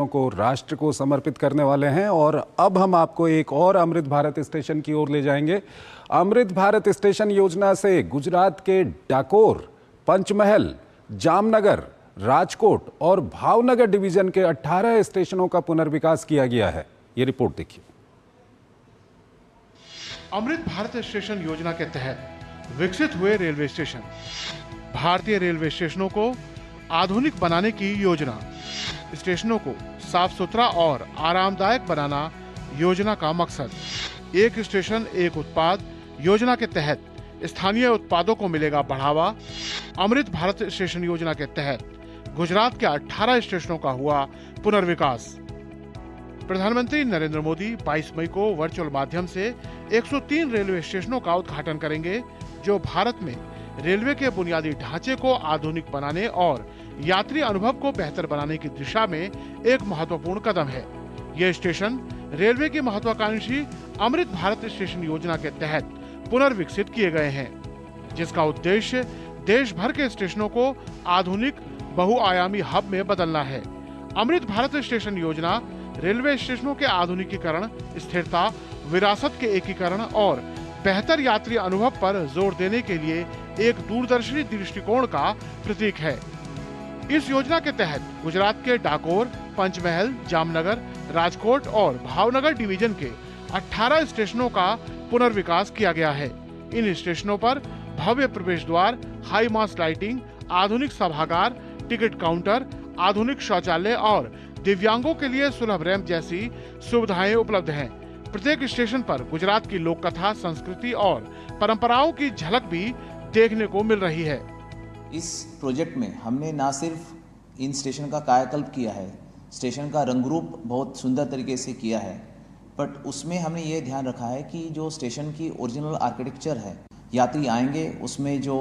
को राष्ट्र को समर्पित करने वाले हैं। और अब हम आपको एक और अमृत भारत स्टेशन की ओर ले जाएंगे। अमृत भारत स्टेशन योजना से गुजरात के डाकोर, पंचमहल, जामनगर, राजकोट और भावनगर डिवीजन के 18 स्टेशनों का पुनर्विकास किया गया है। ये रिपोर्ट देखिए। अमृत भारत स्टेशन योजना के तहत विकसित हुए रेलवे स्टेशन। भारतीय रेलवे स्टेशनों को आधुनिक बनाने की योजना। स्टेशनों को साफ सुथरा और आरामदायक बनाना योजना का मकसद। एक स्टेशन एक उत्पाद योजना के तहत स्थानीय उत्पादों को मिलेगा बढ़ावा। अमृत भारत स्टेशन योजना के तहत गुजरात के 18 स्टेशनों का हुआ पुनर्विकास। प्रधानमंत्री नरेंद्र मोदी 22 मई को वर्चुअल माध्यम से 103 रेलवे स्टेशनों का उद्घाटन करेंगे, जो भारत में रेलवे के बुनियादी ढांचे को आधुनिक बनाने और यात्री अनुभव को बेहतर बनाने की दिशा में एक महत्वपूर्ण कदम है। ये स्टेशन रेलवे की महत्वाकांक्षी अमृत भारत स्टेशन योजना के तहत पुनर्विकसित किए गए हैं, जिसका उद्देश्य देश भर के स्टेशनों को आधुनिक बहुआयामी हब में बदलना है। अमृत भारत स्टेशन योजना रेलवे स्टेशनों के आधुनिकीकरण, स्थिरता, विरासत के एकीकरण और बेहतर यात्री अनुभव पर जोर देने के लिए एक दूरदर्शी दृष्टिकोण का प्रतीक है। इस योजना के तहत गुजरात के डाकोर, पंचमहल, जामनगर, राजकोट और भावनगर डिवीजन के 18 स्टेशनों का पुनर्विकास किया गया है। इन स्टेशनों पर भव्य प्रवेश द्वार, हाई मास्ट लाइटिंग, आधुनिक सभागार, टिकट काउंटर, आधुनिक शौचालय और दिव्यांगों के लिए सुलभ रैंप जैसी सुविधाएं उपलब्ध हैं। प्रत्येक स्टेशन पर गुजरात की लोक कथा, संस्कृति और परंपराओं की झलक भी देखने को मिल रही है। इस प्रोजेक्ट में हमने ना सिर्फ इन स्टेशन का कायाकल्प किया है, स्टेशन का रंग रूप बहुत सुंदर तरीके से किया है, बट उसमें हमने ये ध्यान रखा है कि जो स्टेशन की ओरिजिनल आर्किटेक्चर है, यात्री आएंगे उसमें जो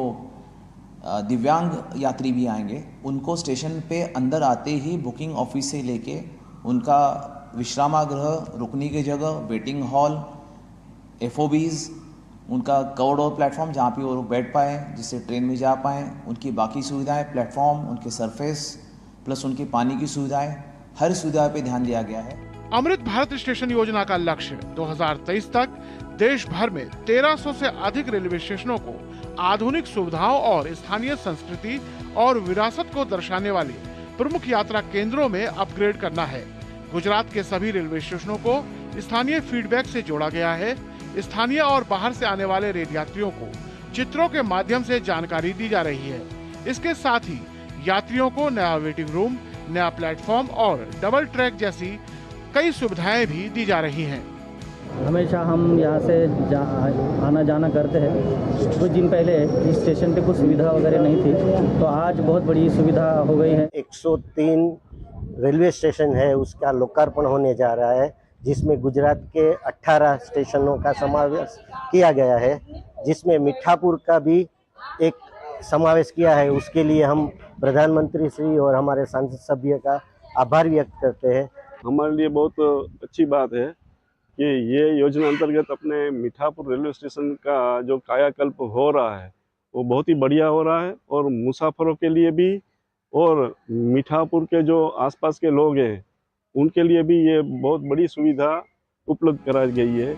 दिव्यांग यात्री भी आएंगे, उनको स्टेशन पे अंदर आते ही बुकिंग ऑफिस से लेके उनका विश्रामागृह, रुकने की जगह, वेटिंग हॉल, FOBs, उनका कवर्ड और प्लेटफॉर्म जहाँ पे वो लोग बैठ पाए, जिससे ट्रेन में जा पाएँ, उनकी बाकी सुविधाएं, प्लेटफॉर्म, उनके सरफेस प्लस उनकी पानी की सुविधाएं, हर सुविधा पे ध्यान दिया गया है। अमृत भारत स्टेशन योजना का लक्ष्य 2023 तक देश भर में 1300 से अधिक रेलवे स्टेशनों को आधुनिक सुविधाओं और स्थानीय संस्कृति और विरासत को दर्शाने वाले प्रमुख यात्रा केंद्रों में अपग्रेड करना है। गुजरात के सभी रेलवे स्टेशनों को स्थानीय फीडबैक से जोड़ा गया है। स्थानीय और बाहर से आने वाले रेल यात्रियों को चित्रों के माध्यम से जानकारी दी जा रही है। इसके साथ ही यात्रियों को नया वेटिंग रूम, नया प्लेटफॉर्म और डबल ट्रैक जैसी कई सुविधाएं भी दी जा रही हैं। हमेशा हम यहाँ से आना जाना करते हैं। कुछ दिन पहले इस स्टेशन पे कुछ सुविधा वगैरह नहीं थी, तो आज बहुत बड़ी सुविधा हो गई है। 103 रेलवे स्टेशन है, उसका लोकार्पण होने जा रहा है, जिसमें गुजरात के 18 स्टेशनों का समावेश किया गया है, जिसमें मीठापुर का भी एक समावेश किया है। उसके लिए हम प्रधानमंत्री श्री और हमारे सांसद सभ्य का आभार व्यक्त करते हैं। हमारे लिए बहुत अच्छी बात है कि ये योजना अंतर्गत अपने मीठापुर रेलवे स्टेशन का जो कायाकल्प हो रहा है वो बहुत ही बढ़िया हो रहा है, और मुसाफिरों के लिए भी और मीठापुर के जो आसपास के लोग हैं उनके लिए भी ये बहुत बड़ी सुविधा उपलब्ध कराई गई है।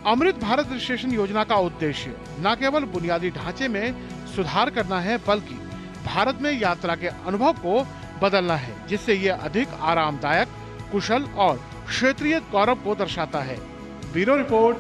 अमृत भारत स्टेशन योजना का उद्देश्य न केवल बुनियादी ढांचे में सुधार करना है, बल्कि भारत में यात्रा के अनुभव को बदलना है, जिससे ये अधिक आरामदायक, कुशल और क्षेत्रीय गौरव को दर्शाता है। Bureau report,